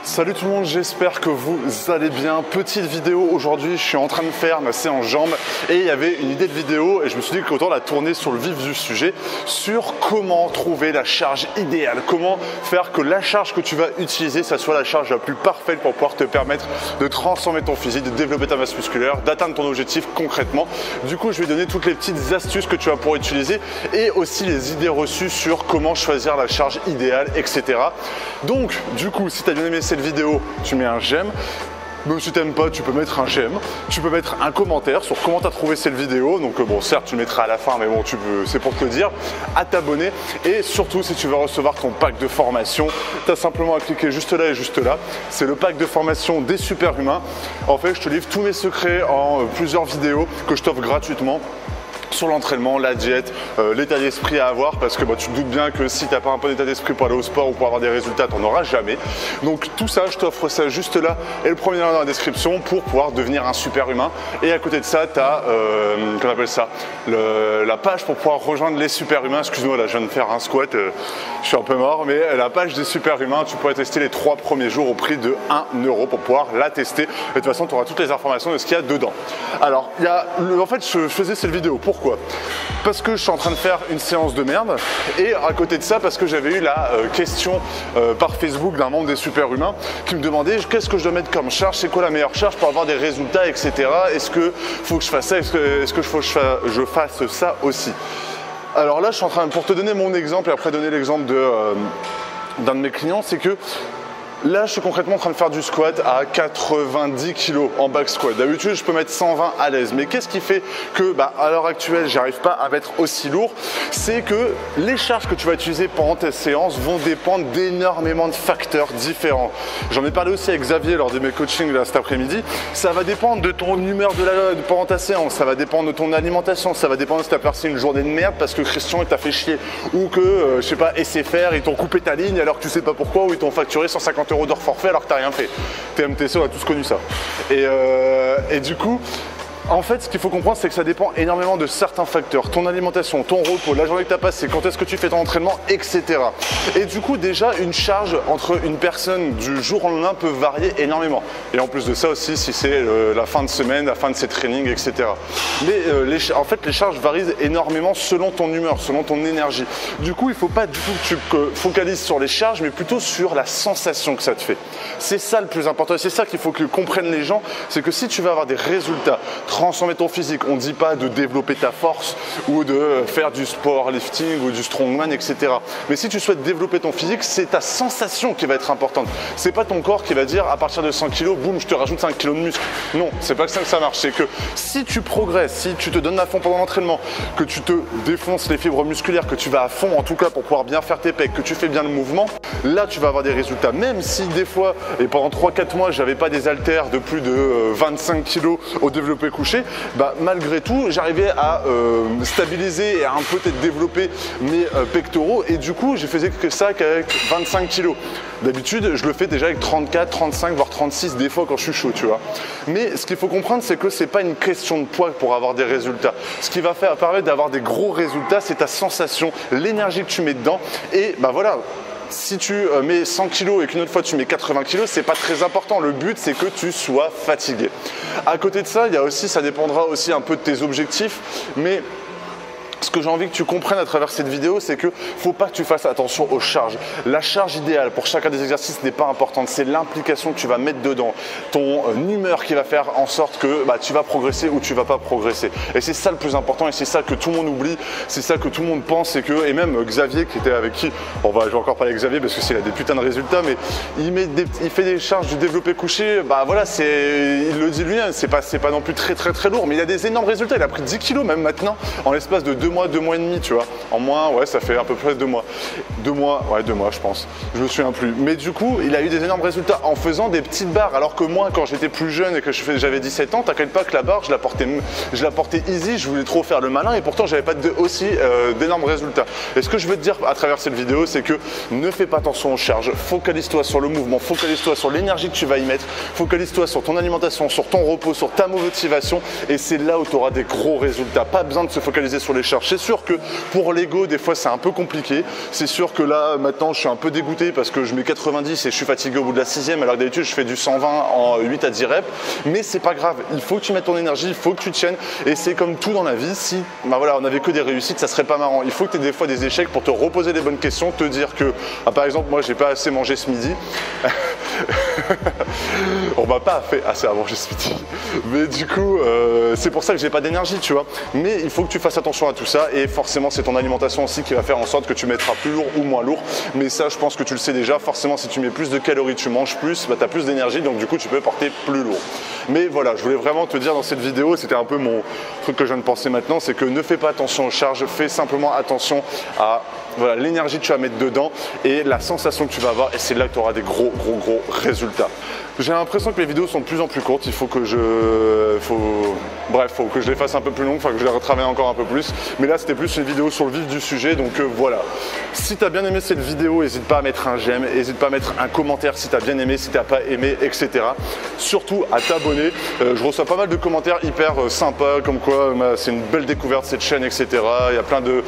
Salut tout le monde, j'espère que vous allez bien. Petite vidéo aujourd'hui, je suis en train de faire ma séance jambes et il y avait une idée de vidéo et je me suis dit qu'autant la tourner sur le vif du sujet sur comment trouver la charge idéale, comment faire que la charge que tu vas utiliser, ça soit la charge la plus parfaite pour pouvoir te permettre de transformer ton physique, de développer ta masse musculaire, d'atteindre ton objectif concrètement. Du coup, je vais donner toutes les petites astuces que tu vas pouvoir utiliser et aussi les idées reçues sur comment choisir la charge idéale, etc. Donc, du coup, si tu as bien aimé cette vidéo, tu mets un j'aime. Même si tu n'aimes pas, tu peux mettre un j'aime. Tu peux mettre un commentaire sur comment tu as trouvé cette vidéo. Donc bon, certes, tu le mettras à la fin, mais bon, c'est pour te le dire. À t'abonner. Et surtout, si tu veux recevoir ton pack de formation, tu as simplement à cliquer juste là et juste là. C'est le pack de formation des super humains. En fait, je te livre tous mes secrets en plusieurs vidéos que je t'offre gratuitement sur l'entraînement, la diète, l'état d'esprit à avoir, parce que tu te doutes bien que si tu n'as pas un bon état d'esprit pour aller au sport ou pour avoir des résultats, tu n'en auras jamais. Donc tout ça, je t'offre ça juste là et le premier lien dans la description pour pouvoir devenir un super humain. Et à côté de ça, tu as, qu'on appelle ça, la page pour pouvoir rejoindre les super humains. Excuse-moi, là je viens de faire un squat, je suis un peu mort, mais la page des super humains, tu pourrais tester les 3 premiers jours au prix de 1 € pour pouvoir la tester. Et de toute façon, tu auras toutes les informations de ce qu'il y a dedans. Alors, en fait, je faisais cette vidéo. Pourquoi ? Parce que je suis en train de faire une séance de merde et à côté de ça parce que j'avais eu la question par Facebook d'un membre des super humains qui me demandait qu'est-ce que je dois mettre comme charge, c'est quoi la meilleure charge pour avoir des résultats, etc. Est-ce que faut que je fasse ça, est-ce que je fasse ça aussi? Alors là je suis en train, pour te donner mon exemple et après donner l'exemple d'un de mes clients, c'est que là, je suis concrètement en train de faire du squat à 90 kg en back squat. D'habitude, je peux mettre 120 à l'aise. Mais qu'est-ce qui fait que, à l'heure actuelle, j'arrive pas à mettre aussi lourd? C'est que les charges que tu vas utiliser pendant tes séances vont dépendre d'énormément de facteurs différents. J'en ai parlé aussi avec Xavier lors de mes coachings là, cet après-midi. Ça va dépendre de ton humeur pendant ta séance. Ça va dépendre de ton alimentation. Ça va dépendre si tu as passé une journée de merde parce que Christian t'a fait chier. Ou que, je sais pas, SFR, ils t'ont coupé ta ligne alors que tu sais pas pourquoi, ou ils t'ont facturé 150 € d'heure forfait alors que tu n'as rien fait. TMTC, on a tous connu ça. Et du coup, en fait, ce qu'il faut comprendre, c'est que ça dépend énormément de certains facteurs. Ton alimentation, ton repos, la journée que tu as passée, quand est-ce que tu fais ton entraînement, etc. Et du coup, déjà, une charge entre une personne du jour au lendemain peut varier énormément. Et en plus de ça aussi, si c'est la fin de semaine, la fin de ses trainings, etc. Mais en fait, les charges varient énormément selon ton humeur, selon ton énergie. Du coup, il ne faut pas du tout que tu focalises sur les charges, mais plutôt sur la sensation que ça te fait. C'est ça le plus important. Et c'est ça qu'il faut que comprennent les gens, c'est que si tu veux avoir des résultats, transformer ton physique, on ne dit pas de développer ta force ou de faire du sport lifting ou du strongman, etc. Mais si tu souhaites développer ton physique, c'est ta sensation qui va être importante. C'est pas ton corps qui va dire à partir de 100 kg, boum, je te rajoute 5 kg de muscle. Non, c'est pas que ça marche. C'est que si tu progresses, si tu te donnes à fond pendant l'entraînement, que tu te défonces les fibres musculaires, que tu vas à fond en tout cas pour pouvoir bien faire tes pecs, que tu fais bien le mouvement, là tu vas avoir des résultats. Même si des fois, et pendant 3-4 mois, j'avais pas des haltères de plus de 25 kg au développé couché, malgré tout, j'arrivais à stabiliser et à un peu peut-être développer mes pectoraux et du coup, je faisais que ça qu'avec 25 kg. D'habitude, je le fais déjà avec 34, 35, voire 36 des fois quand je suis chaud, tu vois. Mais ce qu'il faut comprendre, c'est que c'est pas une question de poids pour avoir des résultats. Ce qui va permettre d'avoir des gros résultats, c'est ta sensation, l'énergie que tu mets dedans et voilà. Si tu mets 100 kg et qu'une autre fois tu mets 80 kg, c'est pas très important. Le but, c'est que tu sois fatigué. À côté de ça, ça dépendra aussi un peu de tes objectifs, mais ce que j'ai envie que tu comprennes à travers cette vidéo, c'est que faut pas que tu fasses attention aux charges. La charge idéale pour chacun des exercices n'est pas importante. C'est l'implication que tu vas mettre dedans, ton humeur qui va faire en sorte que tu vas progresser ou tu vas pas progresser. Et c'est ça le plus important et c'est ça que tout le monde oublie, c'est ça que tout le monde pense et même Xavier qui était avec qui, je vais encore parler avec Xavier parce que c'est des putains de résultats, mais il fait des charges du développé couché, il le dit lui, c'est pas non plus très lourd, mais il a des énormes résultats. Il a pris 10 kg même maintenant en l'espace de 2 mois, 2 mois et demi, tu vois. En moins, ouais, ça fait à peu près 2 mois. 2 mois, je pense. Je me souviens plus. Mais du coup, il a eu des énormes résultats en faisant des petites barres. Alors que moi, quand j'étais plus jeune et que j'avais 17 ans, t'inquiète pas que la barre, je la portais easy, je voulais trop faire le malin et pourtant, j'avais pas aussi d'énormes résultats. Et ce que je veux te dire à travers cette vidéo, c'est que ne fais pas attention aux charges. Focalise-toi sur le mouvement, focalise-toi sur l'énergie que tu vas y mettre, focalise-toi sur ton alimentation, sur ton repos, sur ta motivation et c'est là où tu auras des gros résultats. Pas besoin de se focaliser sur les charges. charge. C'est sûr que pour l'ego, des fois c'est un peu compliqué. C'est sûr que là maintenant je suis un peu dégoûté parce que je mets 90 et je suis fatigué au bout de la 6e, alors que d'habitude je fais du 120 en 8 à 10 reps. Mais c'est pas grave, il faut que tu mettes ton énergie, il faut que tu tiennes. Et c'est comme tout dans la vie, si bah voilà, on n'avait que des réussites, ça serait pas marrant. Il faut que tu aies des fois des échecs pour te reposer les bonnes questions, te dire que, par exemple, moi j'ai pas assez mangé ce midi. On m'a pas fait assez à manger ce midi. Mais du coup, c'est pour ça que j'ai pas d'énergie, tu vois. Mais il faut que tu fasses attention à tout ça et forcément c'est ton alimentation aussi qui va faire en sorte que tu mettras plus lourd ou moins lourd. Mais ça, je pense que tu le sais déjà. Forcément, si tu mets plus de calories, tu manges plus, bah, tu as plus d'énergie, donc du coup tu peux porter plus lourd. Mais voilà, je voulais vraiment te dire dans cette vidéo, c'était un peu mon truc que je viens de penser maintenant, c'est que ne fais pas attention aux charges, fais simplement attention à voilà, l'énergie que tu vas mettre dedans et la sensation que tu vas avoir, et c'est là que tu auras des gros résultats. J'ai l'impression que les vidéos sont de plus en plus courtes, il faut que faut que je les fasse un peu plus longues, que je les retravaille encore un peu plus. Mais là, c'était plus une vidéo sur le vif du sujet, donc voilà. Si tu as bien aimé cette vidéo, n'hésite pas à mettre un j'aime, n'hésite pas à mettre un commentaire si tu as bien aimé, si tu n'as pas aimé, etc. Surtout à t'abonner. Je reçois pas mal de commentaires hyper sympas, comme quoi c'est une belle découverte cette chaîne, etc. Il y a plein de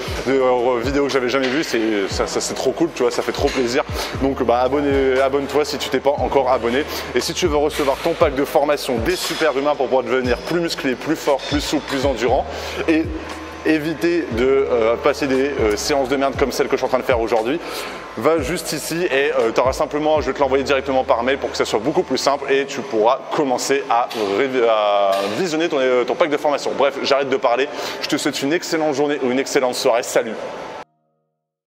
vidéos que j'avais jamais vues, c'est trop cool, tu vois, ça fait trop plaisir. Donc abonne-toi si tu t'es pas encore abonné. Et si tu veux recevoir ton pack de formation des super humains pour pouvoir devenir plus musclé, plus fort, plus souple, plus endurant et éviter de passer des séances de merde comme celle que je suis en train de faire aujourd'hui, va juste ici et tu auras simplement, je vais te l'envoyer directement par mail pour que ça soit beaucoup plus simple et tu pourras commencer à visionner ton pack de formation. Bref, j'arrête de parler, je te souhaite une excellente journée ou une excellente soirée, salut!